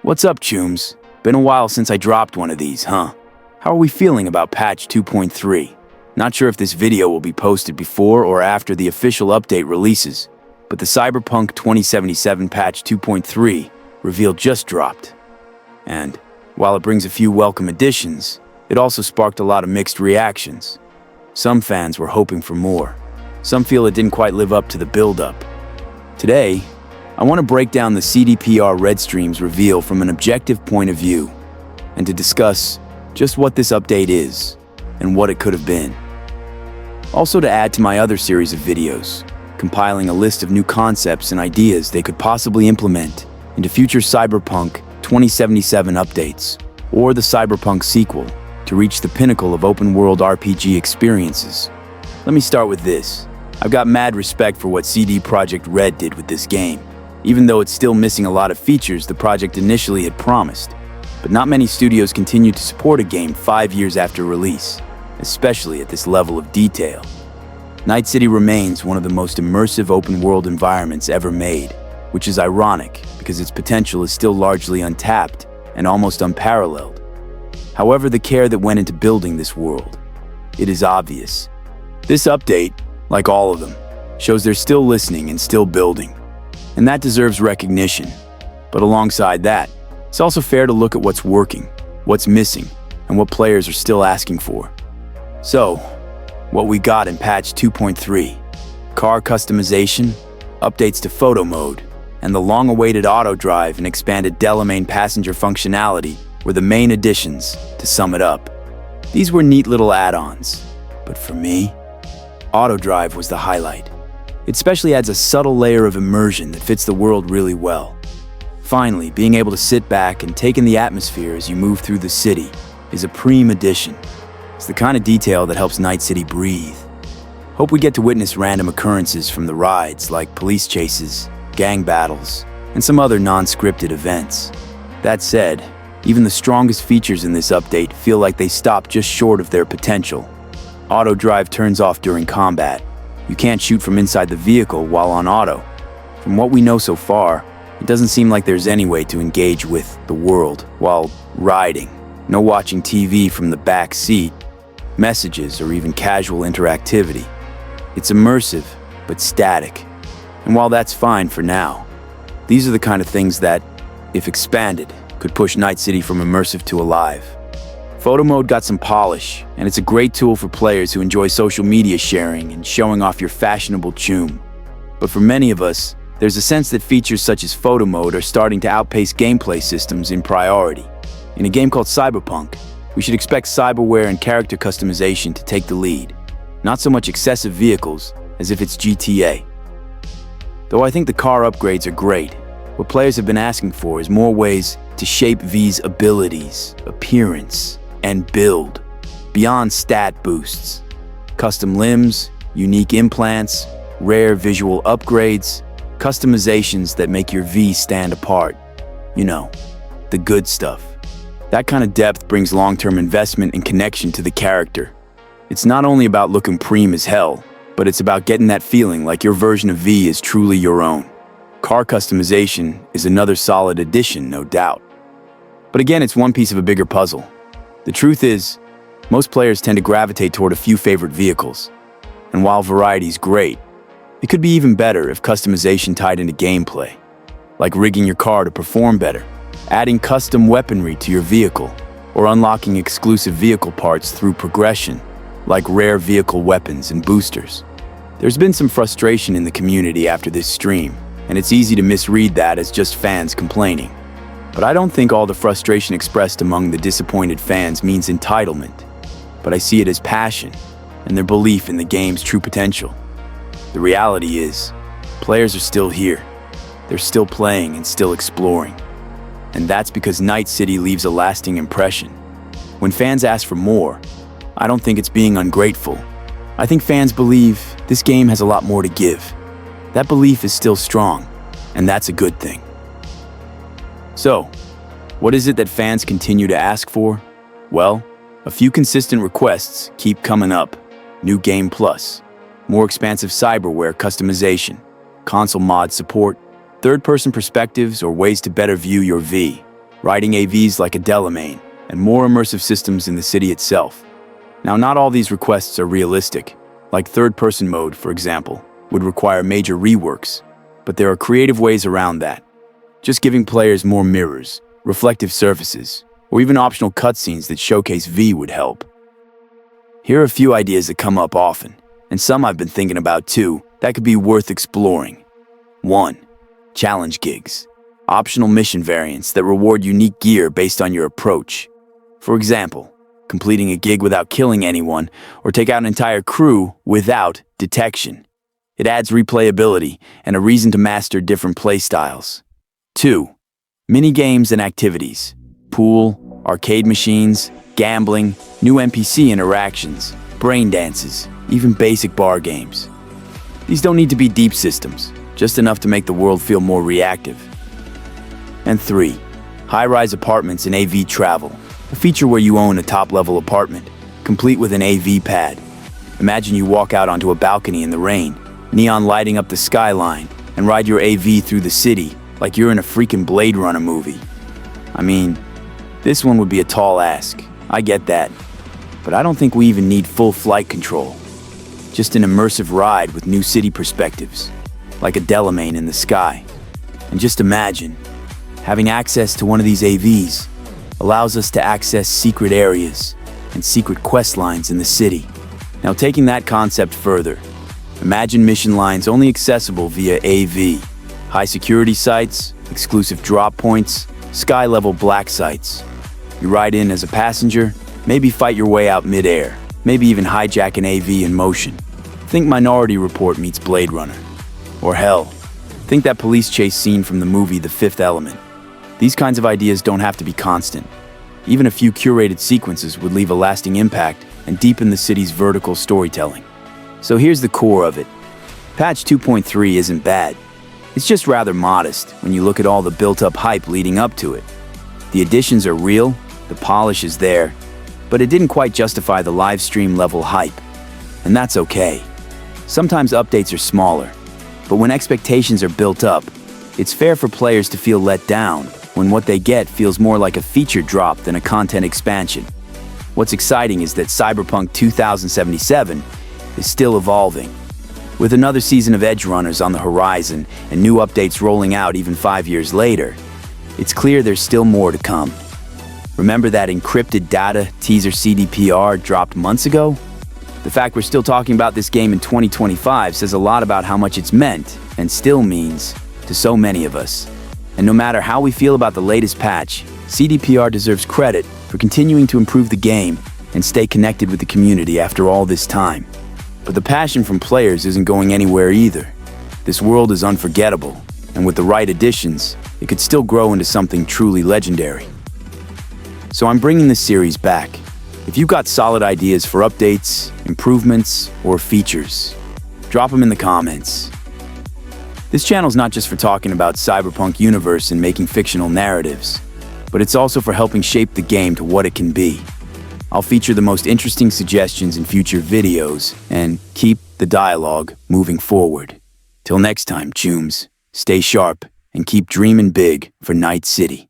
What's up, chooms? Been a while since I dropped one of these, huh? How are we feeling about patch 2.3? Not sure if this video will be posted before or after the official update releases, but the Cyberpunk 2077 patch 2.3 reveal just dropped. And while it brings a few welcome additions, it also sparked a lot of mixed reactions. Some fans were hoping for more. Some feel it didn't quite live up to the build-up. Today, I want to break down the CDPR Red Stream's reveal from an objective point of view, and to discuss just what this update is and what it could have been. Also to add to my other series of videos, compiling a list of new concepts and ideas they could possibly implement into future Cyberpunk 2077 updates, or the Cyberpunk sequel, to reach the pinnacle of open-world RPG experiences. Let me start with this. I've got mad respect for what CD Projekt Red did with this game, even though it's still missing a lot of features the project initially had promised. But not many studios continue to support a game 5 years after release, especially at this level of detail. Night City remains one of the most immersive open-world environments ever made, which is ironic because its potential is still largely untapped and almost unparalleled. However, the care that went into building this world, it is obvious. This update, like all of them, shows they're still listening and still building, and that deserves recognition. But alongside that, it's also fair to look at what's working, what's missing, and what players are still asking for. So, what we got in patch 2.3, car customization, updates to photo mode, and the long-awaited auto drive and expanded Delamain passenger functionality were the main additions, to sum it up. These were neat little add-ons, but for me, auto drive was the highlight. It especially adds a subtle layer of immersion that fits the world really well. Finally, being able to sit back and take in the atmosphere as you move through the city is a Preem addition. It's the kind of detail that helps Night City breathe. Hope we get to witness random occurrences from the rides, like police chases, gang battles, and some other non-scripted events. That said, even the strongest features in this update feel like they stop just short of their potential. Auto drive turns off during combat. You can't shoot from inside the vehicle while on auto. From what we know so far, it doesn't seem like there's any way to engage with the world while riding. No watching TV from the back seat, messages, or even casual interactivity. It's immersive, but static. And while that's fine for now, these are the kind of things that, if expanded, could push Night City from immersive to alive. Photo mode got some polish, and it's a great tool for players who enjoy social media sharing and showing off your fashionable choom. But for many of us, there's a sense that features such as photo mode are starting to outpace gameplay systems in priority. In a game called Cyberpunk, we should expect cyberware and character customization to take the lead, not so much excessive vehicles as if it's GTA. Though I think the car upgrades are great, what players have been asking for is more ways to shape V's abilities, appearance, and build, beyond stat boosts. Custom limbs, unique implants, rare visual upgrades, customizations that make your V stand apart. You know, the good stuff. That kind of depth brings long-term investment and connection to the character. It's not only about looking Preem as hell, but it's about getting that feeling like your version of V is truly your own. Car customization is another solid addition, no doubt. But again, it's one piece of a bigger puzzle. The truth is, most players tend to gravitate toward a few favorite vehicles. And while variety's great, it could be even better if customization tied into gameplay, like rigging your car to perform better, adding custom weaponry to your vehicle, or unlocking exclusive vehicle parts through progression, like rare vehicle weapons and boosters. There's been some frustration in the community after this stream, and it's easy to misread that as just fans complaining. But I don't think all the frustration expressed among the disappointed fans means entitlement, but I see it as passion and their belief in the game's true potential. The reality is, players are still here. They're still playing and still exploring. And that's because Night City leaves a lasting impression. When fans ask for more, I don't think it's being ungrateful. I think fans believe this game has a lot more to give. That belief is still strong, and that's a good thing. So, what is it that fans continue to ask for? Well, a few consistent requests keep coming up. New Game Plus, more expansive cyberware customization, console mod support, third-person perspectives or ways to better view your V, riding AVs like a Delamain, and more immersive systems in the city itself. Now, not all these requests are realistic. Like third-person mode, for example, would require major reworks, but there are creative ways around that. Just giving players more mirrors, reflective surfaces, or even optional cutscenes that showcase V would help. Here are a few ideas that come up often, and some I've been thinking about too, that could be worth exploring. 1. Challenge gigs. Optional mission variants that reward unique gear based on your approach. For example, completing a gig without killing anyone, or take out an entire crew without detection. It adds replayability and a reason to master different playstyles. 2. Mini-games and activities. Pool, arcade machines, gambling, new NPC interactions, brain dances, even basic bar games. These don't need to be deep systems, just enough to make the world feel more reactive. And 3. High-rise apartments and AV travel. A feature where you own a top-level apartment, complete with an AV pad. Imagine you walk out onto a balcony in the rain, neon lighting up the skyline, and ride your AV through the city like you're in a freaking Blade Runner movie. I mean, this one would be a tall ask, I get that. But I don't think we even need full flight control. Just an immersive ride with new city perspectives, like a Delamain in the sky. And just imagine, having access to one of these AVs allows us to access secret areas and secret quest lines in the city. Now, taking that concept further, imagine mission lines only accessible via AV. High security sites, exclusive drop points, sky-level black sites. You ride in as a passenger, maybe fight your way out mid-air, maybe even hijack an AV in motion. Think Minority Report meets Blade Runner. Or hell, think that police chase scene from the movie The Fifth Element. These kinds of ideas don't have to be constant. Even a few curated sequences would leave a lasting impact and deepen the city's vertical storytelling. So here's the core of it. Patch 2.3 isn't bad. It's just rather modest when you look at all the built-up hype leading up to it. The additions are real, the polish is there, but it didn't quite justify the live stream level hype. And that's okay. Sometimes updates are smaller, but when expectations are built up, it's fair for players to feel let down when what they get feels more like a feature drop than a content expansion. What's exciting is that Cyberpunk 2077 is still evolving. With another season of Edge Runners on the horizon and new updates rolling out even 5 years later, it's clear there's still more to come. Remember that encrypted data teaser CDPR dropped months ago? The fact we're still talking about this game in 2025 says a lot about how much it's meant, and still means, to so many of us. And no matter how we feel about the latest patch, CDPR deserves credit for continuing to improve the game and stay connected with the community after all this time. But the passion from players isn't going anywhere either. This world is unforgettable, and with the right additions, it could still grow into something truly legendary. So I'm bringing this series back. If you've got solid ideas for updates, improvements, or features, drop them in the comments. This channel's not just for talking about Cyberpunk universe and making fictional narratives, but it's also for helping shape the game to what it can be. I'll feature the most interesting suggestions in future videos and keep the dialogue moving forward. Till next time, chooms, stay sharp and keep dreaming big for Night City.